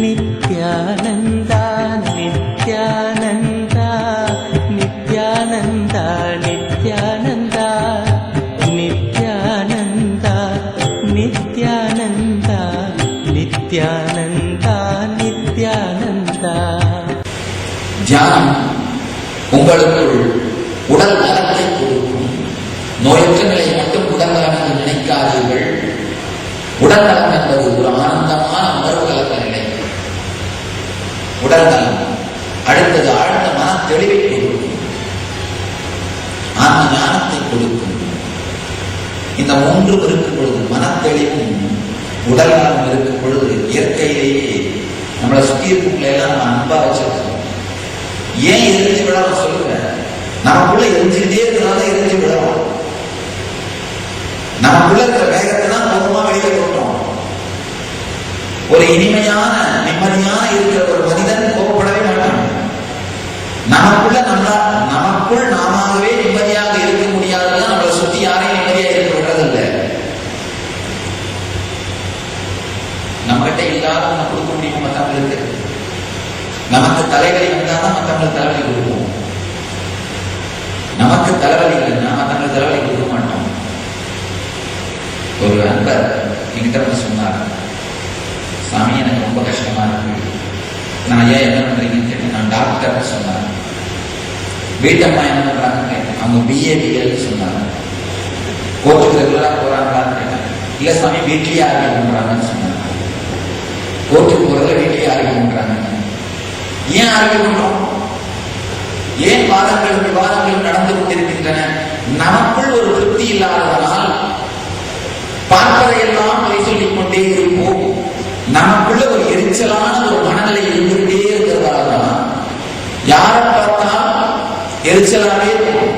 நித்யானந்தா நித்யானந்தா நித்யானந்தா நித்யானந்தா நித்யானந்தா நித்யானந்தா நித்யானந்தா நித்யானந்தா. தியானம் உங்களுக்குள் உடல் நலத்தை கொடுக்கும். நோயற்ற நிலை மட்டும் உடல் நலம் என்று நினைக்காதீர்கள். உடல் நலம் என்பது ஒரு ஆனந்தமான உணர்வு கலந்த நிலை. உடல் நலம் அடுத்தது ஆழ்ந்த மன தெளிவை கொடுக்கும், ஆன்ம ஞானத்தை கொடுக்கும். இந்த மூன்றும் இருக்கும் பொழுது, மனத்தெளிவும் உடல் நலம் இருக்கும் பொழுது, இயற்கையிலேயே நம்மளை சுற்றி இருக்கவங்களை எல்லாம் நம்ம அன்பா வச்சிருக்கோம். ஏன் எரிஞ்சு விழாம சொல்லுங்க, நமக்குள்ள எரிஞ்சுக்கிட்டே இருக்கிறனால எரிஞ்சு விழாம். நமக்குள்ள இருக்கிற வேகத்தை தான் கோபமா வெளியே கொண்டோம். ஒரு இனிமையான நிம்மதியான இருக்கிற ஒரு மனிதன் கோபப்படவே மாட்டான். நமக்குள் நாமவே நிம்மதியாக இருக்க முடியாதுதான் நம்மளை சுத்தி யாரையும் நிம்மதியாக இருக்க விடுறதில்லை. நம்ம கிட்ட இல்லாத ஒண்ணு கொடுக்க முடியும் மற்றவங்களுக்கு. நமக்கு தலைவலி வந்தாதான் மற்றவங்களுக்கு தலைவலி கொடுப்போம். நமக்கு தலைவலி இல்லைன்னா மற்றவங்களுக்கு தலைவலி கொடுக்க மாட்டோம். ஒரு அன்பர் என்கிட்ட வந்து சொன்னார், சாமி எனக்கு ரொம்ப கஷ்டமா இருக்கு. நான் ஐயா என்ன பண்றீங்கன்னு கேட்டேன். நான் டாக்டர் சொன்னார். வீட்டம்மா என்ன பண்றாங்க? அவங்க பிஏபிஎல் சொன்னாங்க. கோர்ட்டுக்கு ரெகுலரா போறாங்களான்னு கேட்டேன். இல்ல சாமி வீட்லயே ஆரோக்கியம் பண்றாங்கன்னு சொன்னாங்க. கோர்ட்டுக்கு போறதுல வீட்லயே ஆரோக்கியம் பண்றாங்க. ஏன் ஆரோக்கியம் பண்றோம்? ஏன் வாதங்கள் நடந்து கொண்டிருக்கின்றன? நமக்குள் ஒரு திருப்தி இல்லாததனால் பார்ப்பதையெல்லாம் பொய் சொல்லிக் கொண்டே இருப்போம். நமக்குள்ள ஒரு எரிச்சலான ஒரு மனநிலை இருந்துகிட்டே இருக்கிறதால்தான் யாரை பார்த்தால் எரிச்சலாவே இருக்கும்.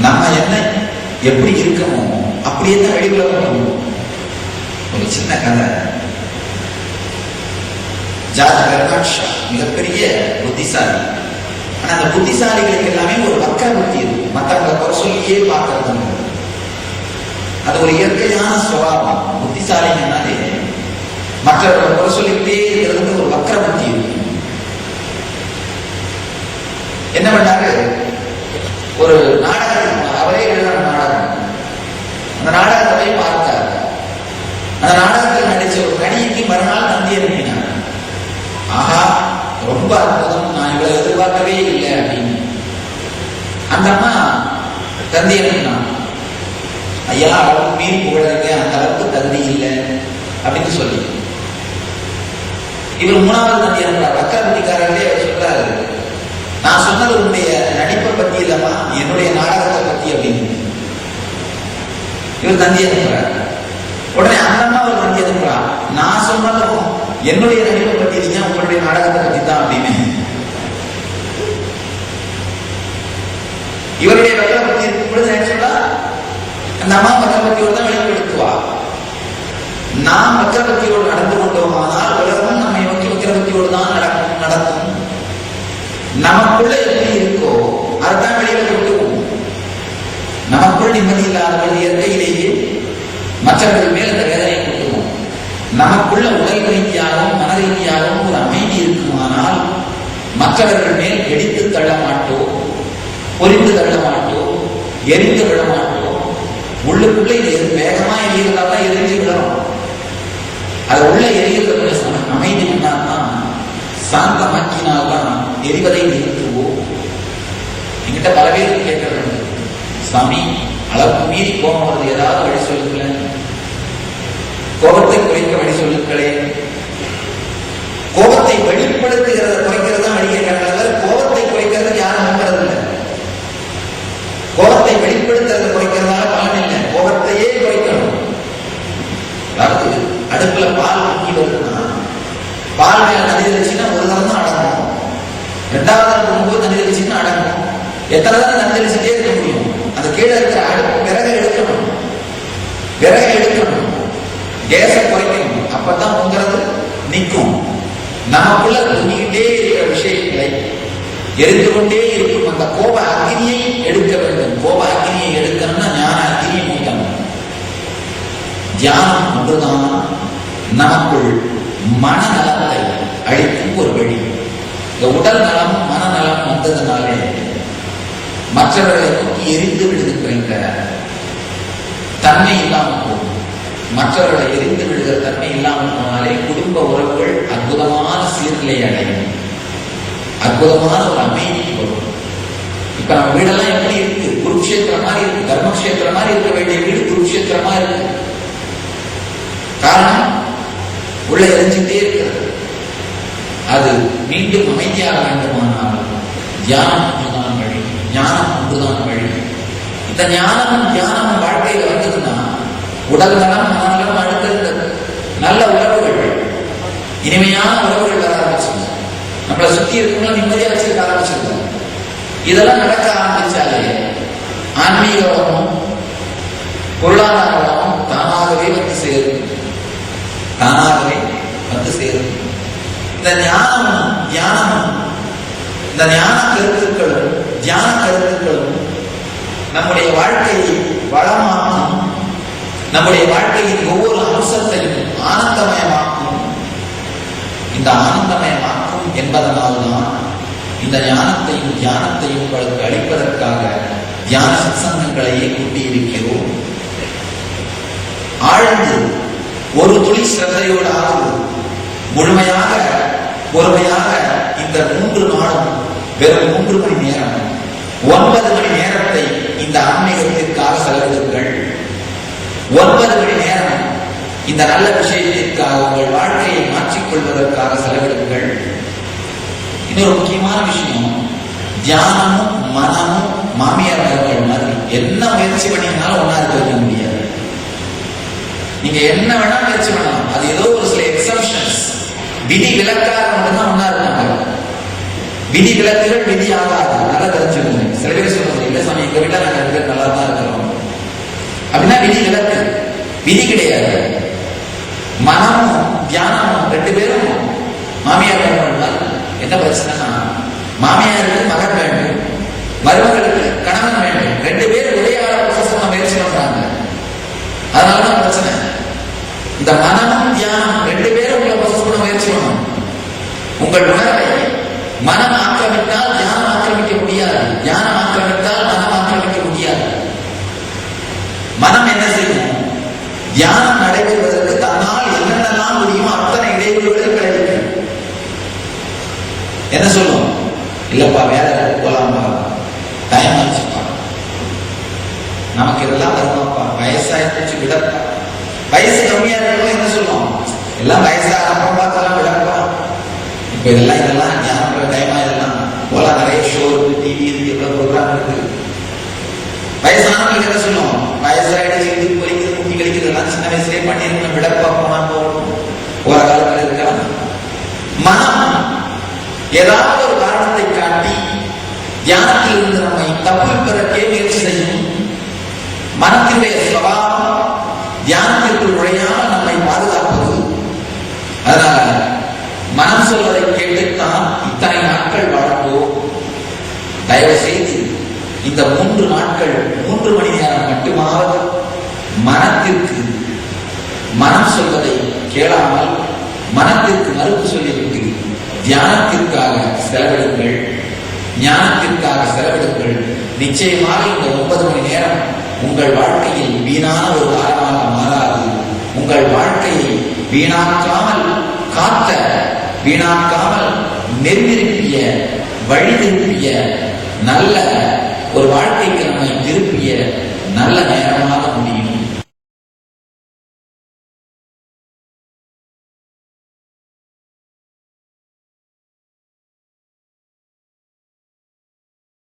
நம்ம என்ன எப்படி இருக்கமோ அப்படியே தான் வெளியில போகணும். ஒரு சின்ன கதை. ஜார்ஜ் பெர்னார்ட் ஷா மிகப்பெரிய புத்திசாலி. ஆனா அந்த புத்திசாலிகளுக்கு எல்லாமே ஒரு வக்கர புத்தி இருக்கும். மற்றவங்களை குறை சொல்லியே பார்க்கறது அது ஒரு இயற்கையான சுபாவம். புத்திசாலிங்கனாலே மற்றவர்களை குறை சொல்லிக்கிட்டே இருக்கிறதுக்கு ஒரு வக்கர புத்தி இருக்கு. என்ன பண்ணாரு? ஒரு நாடகம், அவரே எழுதின நாடகம். அந்த நாடகத்தை போய் பார்த்தார். அந்த நாடகத்தில் நடிச்ச ஒரு நடிகைக்கு மறுநாள் தந்தி அனுப்பினார். ஆஹா, ரொம்ப அற்புதம், நான் இவ்வளவு எதிர்பார்க்கவே இல்லை அப்படின்னு. அந்த அம்மா தந்தி அனுப்பினான். ஐயா, அளவுக்கு மீறி புகழறீங்க, அந்த அளவுக்கு தகுதி இல்லை அப்படின்னு சொல்லி இவர் மூணாவது தந்தி அனுப்புறார். வக்கர புத்திக்காரர்களே அவர் சொல்றாரு, நான் சொன்னது உன்னுடைய நடிப்பை பத்தி இல்லம்மா, என்னுடைய நாடகத்தை பத்தி அப்படின்னு இவர் தந்தி அனுப்புறார். உடனே அந்த அம்மா அவர் தந்தி அனுப்புறார், நான் சொன்னதும் என்னுடைய நடிப்பை பத்தி இல்லையா, உங்களுடைய நாடகத்தை பத்தி தான் அப்படின்னு. இவருடைய வக்கர பத்தி இருக்கும் பொழுது நினைச்சா அந்த அம்மா வக்கரபக்தியோடு தான் வெளிப்படுத்துவா. நாம் வக்கரபக்தியோடு நடந்து கொண்டோமானால் உலகம் நம்மை நோக்கி வக்கரபக்தியோடு தான் நடக்கும். நமக்குள்ள எப்படி இருக்கோ அதுதான் வெளியில கொண்டுவோம். நமக்குள் நிம்மதி இல்லாதவர்கள் இயற்கையிலேயே மற்றவர்கள் மேல் அந்த வேதனையை கொண்டுவோம். நமக்குள்ள உடல் ரீதியாகவும் மன ரீதியாகவும் ஒரு அமைதி இருக்குமானால் மற்றவர்கள் மேல் வெடித்து தள்ள மாட்டோம், பொறிந்து தள்ள மாட்டோம், எரிந்து விட மாட்டோம். உள்ளுக்குள்ள இது வேகமா எரிகிறதால எரிஞ்சு விடணும். அது உள்ள எரிகிறது அமைதி பண்ணாதான், சாந்தமாக்கினால்தான் எரிவதை நிறுத்துவோம். என்கிட்ட பல பேர் கேட்கறது, சாமி அளவுக்கு மீறி கோபம் வருது, ஏதாவது வழி சொல்லுங்களேன், கோபத்தை குறைக்க வழி சொல்லுங்களேன். கோபத்தை வெளிப்படுத்துகிறத குறைக்கிறது தான் வழி கேட்கறாங்க. கோபத்தை குறைக்கிறதுக்கு யாரும் நம்புறதில்லை. கோபத்தை வெளிப்படுத்துறத குறைக்கிறதால பலன் இல்லை, கோபத்தையே குறைக்கணும். அதாவது அடுப்புல பால் ஊற்றி வருதுன்னா பால் மேல தண்ணி தெளிச்சுன்னா ஒரு தரம் தான் அடங்கும். ரெண்டாவது போகும்போது தண்ணி தெளிச்சுன்னா அடங்கும். எத்தனை தான் தண்ணி தெளிச்சுட்டே இருக்க முடியும்? அந்த கீழே இருக்கிற அடுப்பு விறகை எடுக்கணும், கேஸை குறைக்கணும். அப்பதான் பொங்குறது நிற்கும். நமக்குள்ள பொங்கிக்கிட்டே இருக்கிற விஷயங்களை எரிந்து கொண்டே இருக்கும் அந்த கோப அக்னியை எடுக்க வேண்டும். கோப அக்னியை எடுக்கணும்னா ஞான அக்னியை மூட்டணும். தியானம் ஒன்றுதான் நமக்குள் மனநலத்தை அளிக்கும் ஒரு வழி. இந்த உடல் நலம் மனநலம் வந்ததுனாலே மற்றவர்களை நோக்கி எரிந்து விடுகின்ற தன்மை இல்லாமல் போகும். மற்றவர்களை எரிந்து விடுகிற தன்மை இல்லாமல் போனாலே குடும்ப உறவுகள் அற்புதமான சீர்நிலை அடையும், அற்புதமான ஒரு அமைதி வரும். இப்ப நம்ம வீடெல்லாம் எப்படி இருக்கு? குருக்ஷேத்திரம் மாதிரி இருக்கு, தர்மக்ஷேத்திரம் மாதிரி இருக்க வேண்டிய வீடு குருக்ஷேத்திரமா இருக்கு. காரணம் உள்ள எரிஞ்சுட்டே இருக்கிறது. அது மீண்டும் அமைதியாக வேண்டுமானால் தியானம் ஒன்றுதான் வழி, ஞானம் ஒன்றுதான் வழி. இந்த ஞானமும் தியானமும் வாழ்க்கையில வந்ததுன்னா உடல் நலம் மனநலம் அடுத்த நல்ல உறவுகள், இனிமையான உறவுகள் வர ஆரம்பிச்சிருங்க. நம்மளை சுத்தி இருக்கவங்களும் நிம்மதியா வச்சிருக்க ஆரம்பிச்சிருக்கோம். இதெல்லாம் நடக்க ஆரம்பிச்சாலே ஆன்மீக வளமும் பொருளாதார வளமும் தானாகவே வந்து சேரும், தானாகவே வந்து சேரும். இந்த ஞானமும் தியானமும், இந்த ஞான கருத்துக்களும் தியான கருத்துக்களும் நம்முடைய வாழ்க்கையை வளமாக்கும், நம்முடைய வாழ்க்கையின் ஒவ்வொரு அம்சத்தையும் ஆனந்தமயமாக்கும். இந்த ஆனந்தமயமாக்கும் என்பதனால்தான் இந்த ஞானத்தையும் தியானத்தையும் உங்களுக்கு அளிப்பதற்காக தியான சத்சங்கங்களையே கூட்டியிருக்கிறோம். ஆழ்ந்து ஒரு துளி சிரத்தையோடாவது முழுமையாக பொறுமையாக இந்த 3 நாளும் வெறும் 3 மணி நேரம் 9 மணி நேரத்தை இந்த ஆன்மீகத்திற்காக செலவிடுங்கள். 9 மணி நேரம் இந்த நல்ல விஷயத்திற்காக உங்கள் வாழ்க்கையை மாற்றிக்கொள்வதற்காக செலவிடுங்கள். இன்னொரு முக்கியமான விஷயம், தியானமும் மனமும் மாமியார் மருமகள் மாதிரி என்ன முயற்சி பண்ணினாலும் ஒன்னா இருக்க வைக்க முடியாது. நீங்க என்ன வேணா முயற்சி பண்ணலாம், அது ஏதோ ஒரு சில எக்ஸம்ஷன்ஸ், விதி விலக்காக மட்டும்தான் ஒன்னா இருக்காங்க. விதி விலக்குகள் விதி ஆகாது, நல்லா தெரிஞ்சுக்கோங்க. சில பேர் சொல்லுவாங்க, இல்ல சாமி எங்க வீட்டுல நாங்க 2 பேர் நல்லா தான் இருக்கிறோம் அப்படின்னா விதி விலக்கு, விதி கிடையாது. மனமும் தியானமும் 2 பேரும் மாமியார் மருமகள். என்ன பிரச்சனைனா, மாமியாருக்கு மகன் வேண்டும், மருமகளுக்கு கணவன் வேண்டும். 2 பேர் ஒரே ஆள பொசசிவா முயற்சி பண்றாங்க. அதனாலதான் பிரச்சனை. இந்த மனமும் தியானம் 2 பேரும் உங்களை பொசஸ் பண்ண முயற்சி பண்ணணும். உங்கள் உணர்வை மனம் ஆக்கிரமித்தால் தியானம் ஆக்கிரமிக்க முடியாது, தியானம் ஆக்கிரமித்தால் மனம் ஆக்கிரமிக்க முடியாது. மனம் என்ன செய்யும்? தியானம் நடைபெறுவதற்கு தன்னால் என்னென்னலாம் முடியுமோ அத்தனை இடைவெளிகளை கிடைக்கும். என்ன சொல்லும்? இல்லப்பா வேலை போலாம்பா, டைம் ஆச்சுப்பா, நமக்கு இதெல்லாம் வருமாப்பா, வயசாயிடுச்சு விடப்பா. வயசு கம்மியா இருக்கணும் என்ன சொல்லும்? எல்லாம் வயசாக அப்புறம் பார்த்தெல்லாம் விடப்பா, இப்ப இதெல்லாம் ஞானம் டைமா இதெல்லாம் போலாம், நிறைய ஷோ இருக்கு, டிவி இருக்கு, எவ்வளவு ப்ரோக்ராம் இருக்கு. வயசானவங்களுக்கு என்ன சொல்லும்? வயசாயிடுச்சு, இது பொறிக்கிறது, முட்டி கழிக்கிறது எல்லாம் சின்ன வயசுலேயே பண்ணிருக்கணும், விடப்பா போனா போகணும், போற காலத்தில் இருக்கலாம். மனம் ஏதாவது ஒரு காரணத்தை காட்டி தியானத்தில் இருந்து நம்மை தப்பிப்பதற்கே முயற்சி செய்யும். மனத்தினுடைய சுபாவம் தியானத்திற்குள் நுழையாமல் நம்மை பாதுகாப்பது. அதனால மனம் சொல்வதை கேட்டுத்தான் இத்தனை நாட்கள் வாழ்ந்தோம். தயவு செய்து இந்த 3 நாட்கள் 3 மணி நேரம் மட்டுமாவது மனத்திற்கு, மனம் சொல்வதை கேளாமல் மனத்திற்கு மறுப்பு சொல்லிவிட்டு தியானத்திற்காக செலவிடுங்கள், ஞானத்திற்காக செலவிடுங்கள். நிச்சயமாக இந்த 9 மணி நேரம் உங்கள் வாழ்க்கையில் வீணான ஒரு காலமாக மாறாது. உங்கள் வாழ்க்கையை வீணாக்காமல் காத்த, வீணாக்காமல் நெருங்கிருப்பிய, வழி திருப்பிய, நல்ல ஒரு வாழ்க்கைக்கு நம்மை திருப்பிய நல்ல நேரமாக